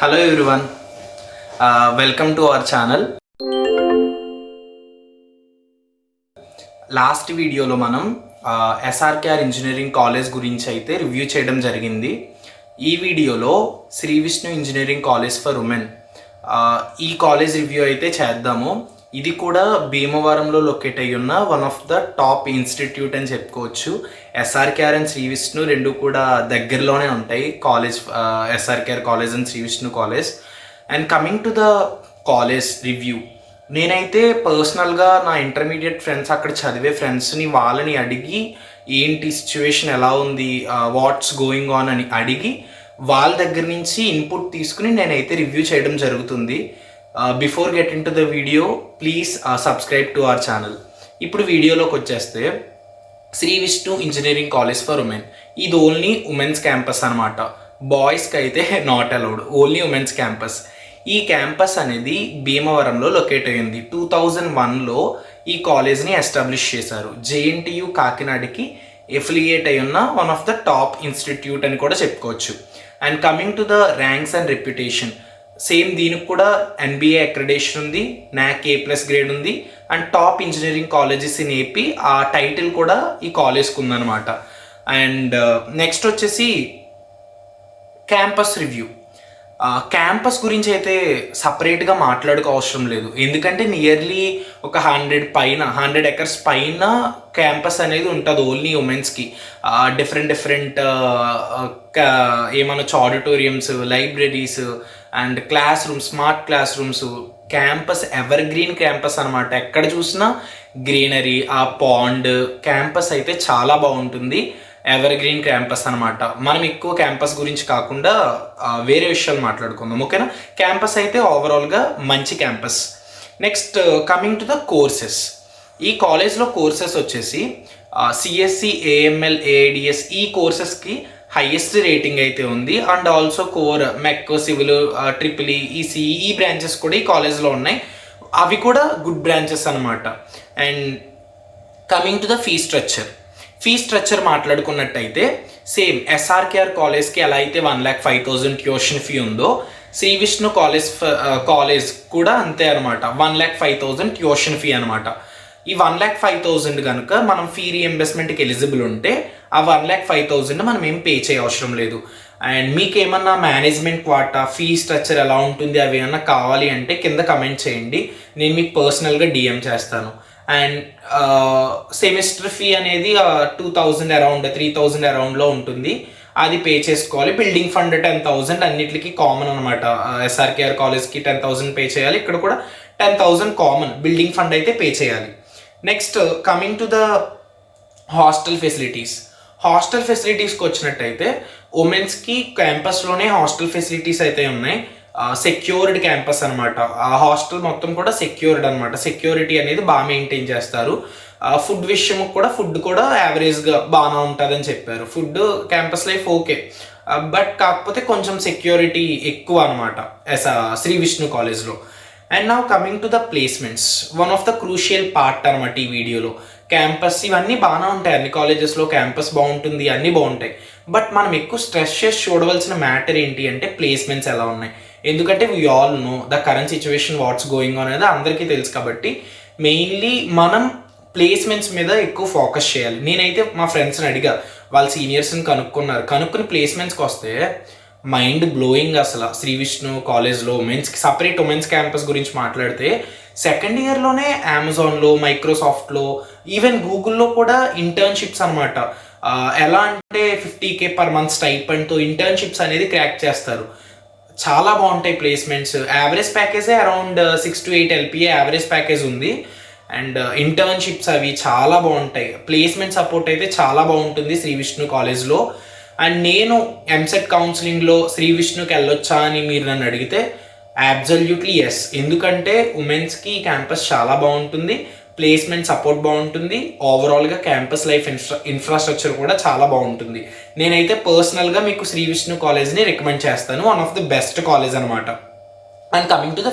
Hello everyone, welcome to our channel. Last వీడియోలో మనం SRKR engineering college గురించి అయితే రివ్యూ చేయడం జరిగింది. ఈ వీడియోలో Sri Vishnu engineering college for women ఈ కాలేజ్ రివ్యూ అయితే చేద్దాము. ఇది కూడా భీమవరంలో లొకేట్ అయ్యి ఉన్న one of the top institute అని చెప్పుకోవచ్చు. ఎస్ఆర్కేఆర్ అండ్ శ్రీ విష్ణు రెండు కూడా దగ్గరలోనే ఉంటాయి college, SRKR college and Sri Vishnu college. And coming to the college review, నేనైతే పర్సనల్గా నా ఇంటర్మీడియట్ ఫ్రెండ్స్, అక్కడ చదివే ఫ్రెండ్స్ని వాళ్ళని అడిగి ఏంటి సిచ్యువేషన్ ఎలా ఉంది, వాట్స్ గోయింగ్ ఆన్ అని అడిగి వాళ్ళ దగ్గర నుంచి ఇన్పుట్ తీసుకుని నేనైతే రివ్యూ చేయడం జరుగుతుంది. Before get in to the video please subscribe to our channel. ఇప్పుడు వీడియోలోకి వచ్చేస్తే Sri Vishnu engineering college for women, ఇది ఓన్లీ ఉమెన్స్ క్యాంపస్ అనమాట. బాయ్స్కి అయితే not allowed, only women's campus. ఈ క్యాంపస్ అనేది భీమవరంలో లొకేట్ అయ్యింది. 2001లో ఈ కాలేజ్ని ఎస్టాబ్లిష్ చేశారు. జేఎన్టీయు కాకినాడకి ఎఫిలియేట్ అయి ఉన్న one of the top institute అని కూడా చెప్పుకోవచ్చు. And coming to the ranks and reputation, same దీనికి కూడా ఎన్బిఏ అక్రిడేషన్ ఉంది, NAAC A+ గ్రేడ్ ఉంది, and top engineering colleges in AP ఆ టైటిల్ కూడా ఈ కాలేజ్కి ఉందన్నమాట. అండ్ నెక్స్ట్ వచ్చేసి క్యాంపస్ రివ్యూ. క్యాంపస్ గురించి అయితే సపరేట్గా మాట్లాడుకో అవసరం లేదు, ఎందుకంటే నియర్లీ ఒక 100 ఎకర్స్ పైన క్యాంపస్ అనేది ఉంటుంది ఓన్లీ ఉమెన్స్కి. డిఫరెంట్ ఏమనొచ్చు, auditoriums, libraries and classrooms, smart classrooms. Campus evergreen campus అనమాట, ఎక్కడ చూసినా గ్రీనరీ, ఆ పాండ్. క్యాంపస్ అయితే చాలా బాగుంటుంది, ఎవర్ గ్రీన్ క్యాంపస్ అనమాట. మనం ఎక్కువ క్యాంపస్ గురించి కాకుండా వేరే విషయాలు మాట్లాడుకుందాం, ఓకేనా? క్యాంపస్ అయితే ఓవరాల్గా మంచి campus. Next coming to the courses, ఈ కాలేజ్లో కోర్సెస్ వచ్చేసి సిఎస్సి, ఏఎంఎల్, ఏఐడిఎస్ ఈ కోర్సెస్కి హైయెస్ట్ రేటింగ్ అయితే ఉంది. And also core, mech, civil, triple ECE ఈ బ్రాంచెస్ కూడా ఈ కాలేజ్లో ఉన్నాయి, అవి కూడా గుడ్ బ్రాంచెస్ అనమాట. And coming to the fee structure మాట్లాడుకున్నట్టయితే సేమ్ ఎస్ఆర్కేఆర్ కాలేజ్కి ఎలా అయితే 1,05,000 ట్యూషన్ ఫీ ఉందో, శ్రీ విష్ణు కాలేజ్ కూడా అంతే అనమాట, 1,05,000 ట్యూషన్ ఫీ అనమాట. ఈ 1,05,000 కనుక మనం ఫీ రీఎంబర్స్మెంట్కి ఎలిజిబుల్ ఉంటే ఆ 1,05,000 మనం ఏం పే చేయ అవసరం లేదు. అండ్ మీకు ఏమన్నా మేనేజ్మెంట్ క్వాటా, ఫీ స్ట్రక్చర్ ఎలా ఉంటుంది అవి ఏమన్నా కావాలి అంటే కింద కమెంట్ చేయండి, నేను మీకు పర్సనల్గా డిఎం చేస్తాను. అండ్ సెమిస్టర్ ఫీ అనేది 2,000 అరౌండ్, 3,000 అరౌండ్లో ఉంటుంది, అది పే చేసుకోవాలి. బిల్డింగ్ ఫండ్ 10,000 అన్నిటికీ కామన్ అనమాట. ఎస్ఆర్కేఆర్ కాలేజ్కి 10,000 పే చేయాలి, ఇక్కడ కూడా 10,000 కామన్. బిల్డింగ్ ఫండ్ అయితే పే చేయాలి. Next coming to the hostel ఫెసిలిటీస్కి వచ్చినట్టయితే ఉమెన్స్కి క్యాంపస్లోనే హాస్టల్ ఫెసిలిటీస్ అయితే ఉన్నాయి. సెక్యూర్డ్ క్యాంపస్ అనమాట, ఆ హాస్టల్ మొత్తం కూడా సెక్యూర్డ్ అనమాట. సెక్యూరిటీ అనేది బాగా మెయింటైన్ చేస్తారు. ఫుడ్ విషయం కూడా, ఫుడ్ కూడా యావరేజ్గా బాగానే ఉంటుందని చెప్పారు. Food campus life okay, but కాకపోతే కొంచెం సెక్యూరిటీ ఎక్కువ అనమాట శ్రీ విష్ణు కాలేజ్లో. And now coming to the placements, one of the crucial part అనమాట ఈ వీడియోలో. క్యాంపస్ ఇవన్నీ బాగానే ఉంటాయి, అన్ని కాలేజెస్లో క్యాంపస్ బాగుంటుంది, అన్నీ బాగుంటాయి. బట్ మనం ఎక్కువ స్ట్రెస్ చేసి చూడవలసిన మ్యాటర్ ఏంటి అంటే ప్లేస్మెంట్స్ ఎలా ఉన్నాయి. ఎందుకంటే we all know the current situation, what's going on అనేది అందరికీ తెలుసు. కాబట్టి మెయిన్లీ మనం ప్లేస్మెంట్స్ మీద ఎక్కువ ఫోకస్ చేయాలి. నేనైతే మా ఫ్రెండ్స్ని అడిగా, వాళ్ళ సీనియర్స్ని కనుక్కుని ప్లేస్మెంట్స్కి వస్తే మైండ్ బ్లోయింగ్ అసలు. శ్రీ విష్ణు కాలేజ్లో ఉమెన్స్కి సపరేట్ ఉమెన్స్ క్యాంపస్ గురించి మాట్లాడితే సెకండ్ ఇయర్లోనే అమెజాన్లో, మైక్రోసాఫ్ట్లో, ఈవెన్ గూగుల్లో కూడా ఇంటర్న్షిప్స్ అనమాట. ఎలా అంటే 50K పర్ మంత్ స్టైపెండ్తో ఇంటర్న్షిప్స్ అనేది క్రాక్ చేస్తారు. చాలా బాగుంటాయి ప్లేస్మెంట్స్. యావరేజ్ ప్యాకేజే around 6 to 8 LPA average package ఉంది. అండ్ ఇంటర్న్షిప్స్ అవి చాలా బాగుంటాయి. ప్లేస్మెంట్ సపోర్ట్ అయితే చాలా బాగుంటుంది శ్రీ విష్ణు కాలేజ్లో. అండ్ నేను ఎంసెట్ కౌన్సిలింగ్లో శ్రీ విష్ణుకి వెళ్ళొచ్చా అని మీరు నన్ను అడిగితే అబ్సల్యూట్లీ ఎస్, ఎందుకంటే ఉమెన్స్కి క్యాంపస్ చాలా బాగుంటుంది, ప్లేస్మెంట్ సపోర్ట్ బాగుంటుంది, ఓవరాల్గా క్యాంపస్ లైఫ్ ఇన్ఫ్రాస్ట్రక్చర్ కూడా చాలా బాగుంటుంది. నేనైతే పర్సనల్గా మీకు శ్రీ విష్ణు కాలేజ్ని రికమెండ్ చేస్తాను, one of the best college అనమాట. అండ్ కమింగ్ టు ద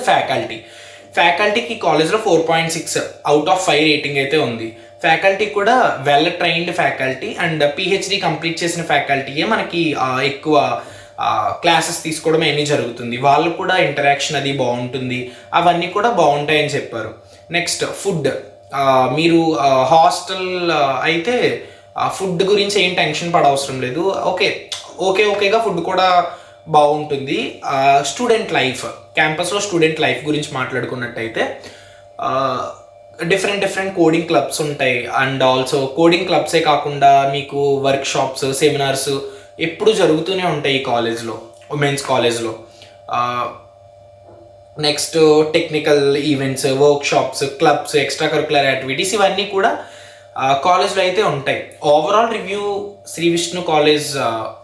ఫ్యాకల్టీకి కాలేజ్లో 4.6 out of 5 రేటింగ్ అయితే ఉంది. ఫ్యాకల్టీ కూడా well trained faculty and PhD complete చేసిన ఫ్యాకల్టీయే మనకి ఎక్కువ క్లాసెస్ తీసుకోవడం అన్నీ జరుగుతుంది. వాళ్ళు కూడా ఇంటరాక్షన్ అది బాగుంటుంది, అవన్నీ కూడా బాగుంటాయని చెప్పారు. నెక్స్ట్ ఫుడ్, మీరు హాస్టల్ అయితే ఫుడ్ గురించి ఏం టెన్షన్ పడవసరం లేదు. ఓకేగా ఫుడ్ కూడా బాగుంటుంది. స్టూడెంట్ లైఫ్, క్యాంపస్లో స్టూడెంట్ లైఫ్ గురించి మాట్లాడుకున్నట్టయితే డిఫరెంట్ కోడింగ్ క్లబ్స్ ఉంటాయి. అండ్ ఆల్సో కోడింగ్ క్లబ్సే కాకుండా మీకు వర్క్ షాప్స్, సెమినార్స్ ఎప్పుడు జరుగుతూనే ఉంటాయి ఈ కాలేజ్లో, ఉమెన్స్ కాలేజ్లో. Next technical events, workshops, clubs, extra curricular activities ఇవన్నీ కూడా కాలేజ్లో అయితే ఉంటాయి. Overall review Sri Vishnu college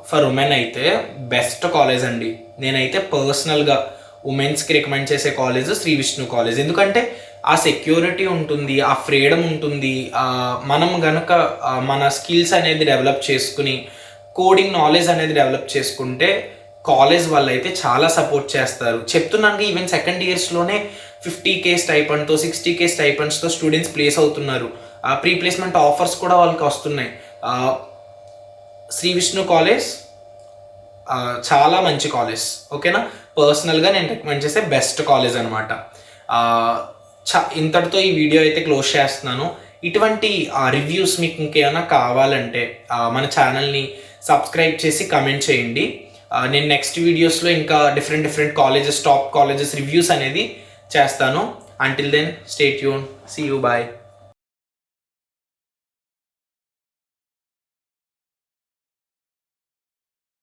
for women అయితే బెస్ట్ కాలేజ్ అండి. నేనైతే పర్సనల్గా ఉమెన్స్కి రికమెండ్ చేసే కాలేజ్ శ్రీ విష్ణు కాలేజ్. ఎందుకంటే ఆ సెక్యూరిటీ ఉంటుంది, ఆ ఫ్రీడమ్ ఉంటుంది. మనం గనుక మన స్కిల్స్ అనేది డెవలప్ చేసుకుని కోడింగ్ నాలెడ్జ్ అనేది డెవలప్ చేసుకుంటే కాలేజ్ వాళ్ళు అయితే చాలా సపోర్ట్ చేస్తారు. చెప్తున్నాను, ఈవెన్ సెకండ్ ఇయర్స్లోనే 50K స్టైపెండ్తో 60K స్టైపెండ్స్తో స్టూడెంట్స్ ప్లేస్ అవుతున్నారు. ప్రీ ప్లేస్మెంట్ ఆఫర్స్ కూడా వాళ్ళకి వస్తున్నాయి. శ్రీ విష్ణు కాలేజ్ చాలా మంచి కాలేజ్, ఓకేనా. పర్సనల్గా నేను రికమెండ్ చేసే బెస్ట్ కాలేజ్ అనమాట. ఇంతటితో ఈ వీడియో అయితే క్లోజ్ చేస్తున్నాను. ఇటువంటి రివ్యూస్ మీకు ఇంకేమైనా కావాలంటే మన ఛానల్ని సబ్స్క్రైబ్ చేసి కమెంట్ చేయండి. నేను నెక్స్ట్ వీడియోస్లో ఇంకా different colleges, top colleges reviews అనేది చేస్తాను. Until then stay tune, see you, bye.